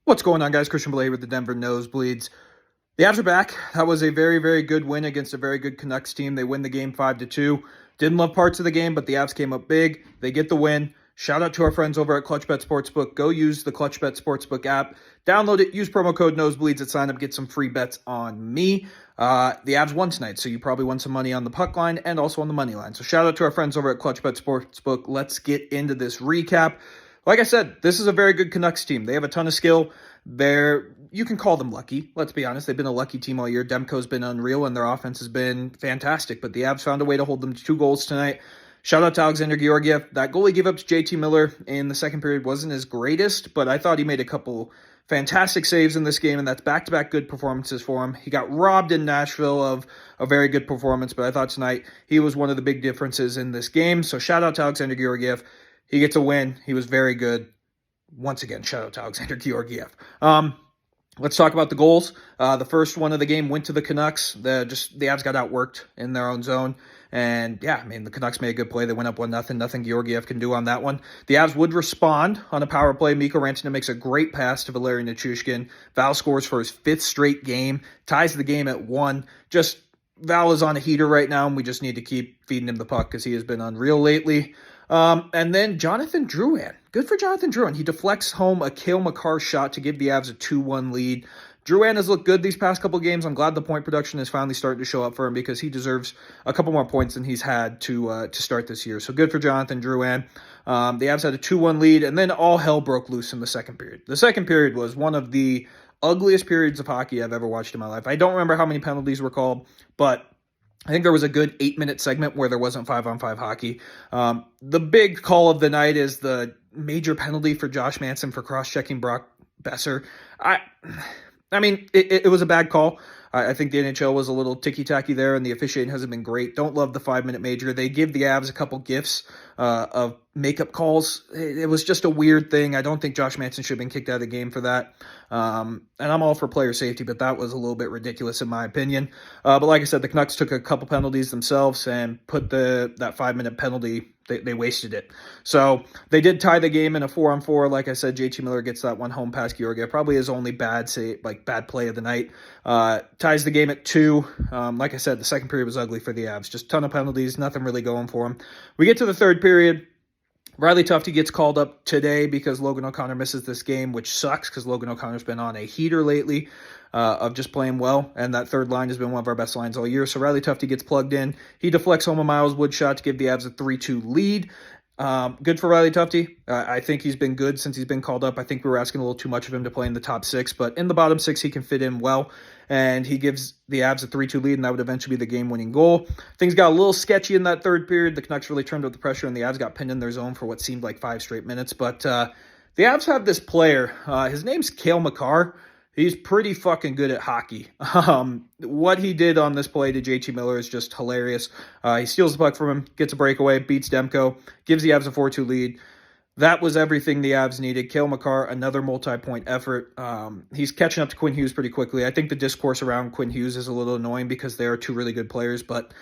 What's going on, guys? Christian Blay with the Denver Nosebleeds. The Avs are back. That was a very, very good win against a very good Canucks team. They win the game 5-2. Didn't love parts of the game, but the Avs came up big. They get the win. Shout out to our friends over at ClutchBet Sportsbook. Go use the ClutchBet Sportsbook app. Download it. Use promo code Nosebleeds at sign up. Get some free bets on me. The Avs won tonight, so you probably won some money on the puck line and also on the money line. So shout out to our friends over at ClutchBet Sportsbook. Let's get into this recap. Like I said, this is a very good Canucks team. They have a ton of skill. You can call them lucky. Let's be honest. They've been a lucky team all year. Demko's been unreal, and their offense has been fantastic. But the Avs found a way to hold them to 2 goals tonight. Shout out to Alexander Georgiev. That goal he gave up to JT Miller in the second period wasn't his greatest, but I thought he made a couple fantastic saves in this game, and that's back-to-back good performances for him. He got robbed in Nashville of a very good performance, but I thought tonight he was one of the big differences in this game. So shout out to Alexander Georgiev. He gets a win. He was very good. Once again, shout out to Alexander Georgiev. Let's talk about the goals. The first one of the game went to the Canucks. The Avs got outworked in their own zone. And yeah, I mean, the Canucks made a good play. They went up 1-0. Nothing Georgiev can do on that one. The Avs would respond on a power play. Mikko Rantanen makes a great pass to Valeri Nichushkin. Val scores for his 5th straight game. Ties the game at 1. Val is on a heater right now, and we just need to keep feeding him the puck because he has been unreal lately. And then Jonathan Drouin. Good for Jonathan Drouin. He deflects home a Cale Makar shot to give the Avs a 2-1 lead. Drouin has looked good these past couple games. I'm glad the point production is finally starting to show up for him because he deserves a couple more points than he's had to start this year. So good for Jonathan Drouin. The Avs had a 2-1 lead, and then all hell broke loose in the second period. The second period was one of the ugliest periods of hockey I've ever watched in my life. I don't remember how many penalties were called, but I think there was a good 8-minute segment where there wasn't 5-on-5 hockey. The big call of the night is the major penalty for Josh Manson for cross-checking Brock Besser. I mean, it was a bad call. I think the NHL was a little ticky-tacky there, and the officiating hasn't been great. Don't love the 5-minute major. They give the Avs a couple gifts of makeup calls. It was just a weird thing. I don't think Josh Manson should have been kicked out of the game for that. And I'm all for player safety, but that was a little bit ridiculous in my opinion. But like I said, the Canucks took a couple penalties themselves and put that 5-minute penalty. They wasted it. So they did tie the game in a 4-on-4. Like I said, JT Miller gets that one home past Georgiev. Probably his only bad play of the night. Ties the game at 2. Like I said, the second period was ugly for the Avs. Just a ton of penalties, nothing really going for them. We get to the third period. Riley Tufte gets called up today because Logan O'Connor misses this game, which sucks because Logan O'Connor's been on a heater lately of just playing well, and that third line has been one of our best lines all year. So Riley Tufte gets plugged in. He deflects home a Miles Wood shot to give the Avs a 3-2 lead. Good for Riley Tufte. I think he's been good since he's been called up. I think we were asking a little too much of him to play in the top 6, but in the bottom 6, he can fit in well, and he gives the Avs a 3-2 lead, and that would eventually be the game-winning goal. Things got a little sketchy in that third period. The Canucks really turned up the pressure, and the Avs got pinned in their zone for what seemed like 5 straight minutes, but the Avs have this player. His name's Cale Makar. He's pretty fucking good at hockey. What he did on this play to JT Miller is just hilarious. He steals the puck from him, gets a breakaway, beats Demko, gives the Avs a 4-2 lead. That was everything the Avs needed. Cale Makar, another multi-point effort. He's catching up to Quinn Hughes pretty quickly. I think the discourse around Quinn Hughes is a little annoying because they are 2 really good players, but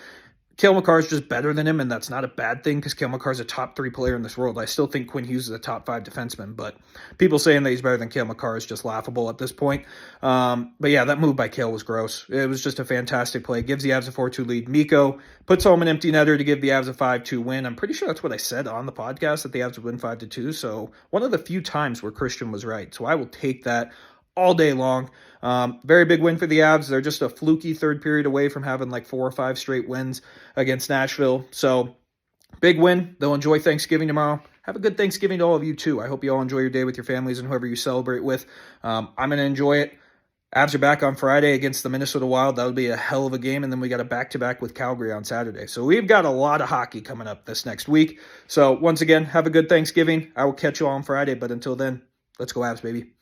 Cale Makar is just better than him, and that's not a bad thing because Cale Makar is a top 3 player in this world. I still think Quinn Hughes is a top 5 defenseman, but people saying that he's better than Cale Makar is just laughable at this point. But yeah, that move by Cale was gross. It was just a fantastic play. Gives the Avs a 4-2 lead. Mikko puts home an empty netter to give the Avs a 5-2 win. I'm pretty sure that's what I said on the podcast, that the Avs would win 5-2. So one of the few times where Christian was right. So I will take that all day long. Very big win for the Avs. They're just a fluky third period away from having like 4 or 5 straight wins against Nashville. So big win. They'll enjoy Thanksgiving tomorrow. Have a good Thanksgiving to all of you too. I hope you all enjoy your day with your families and whoever you celebrate with. I'm going to enjoy it. Avs are back on Friday against the Minnesota Wild. That'll be a hell of a game. And then we got a back-to-back with Calgary on Saturday. So we've got a lot of hockey coming up this next week. So once again, have a good Thanksgiving. I will catch you all on Friday. But until then, let's go Avs, baby.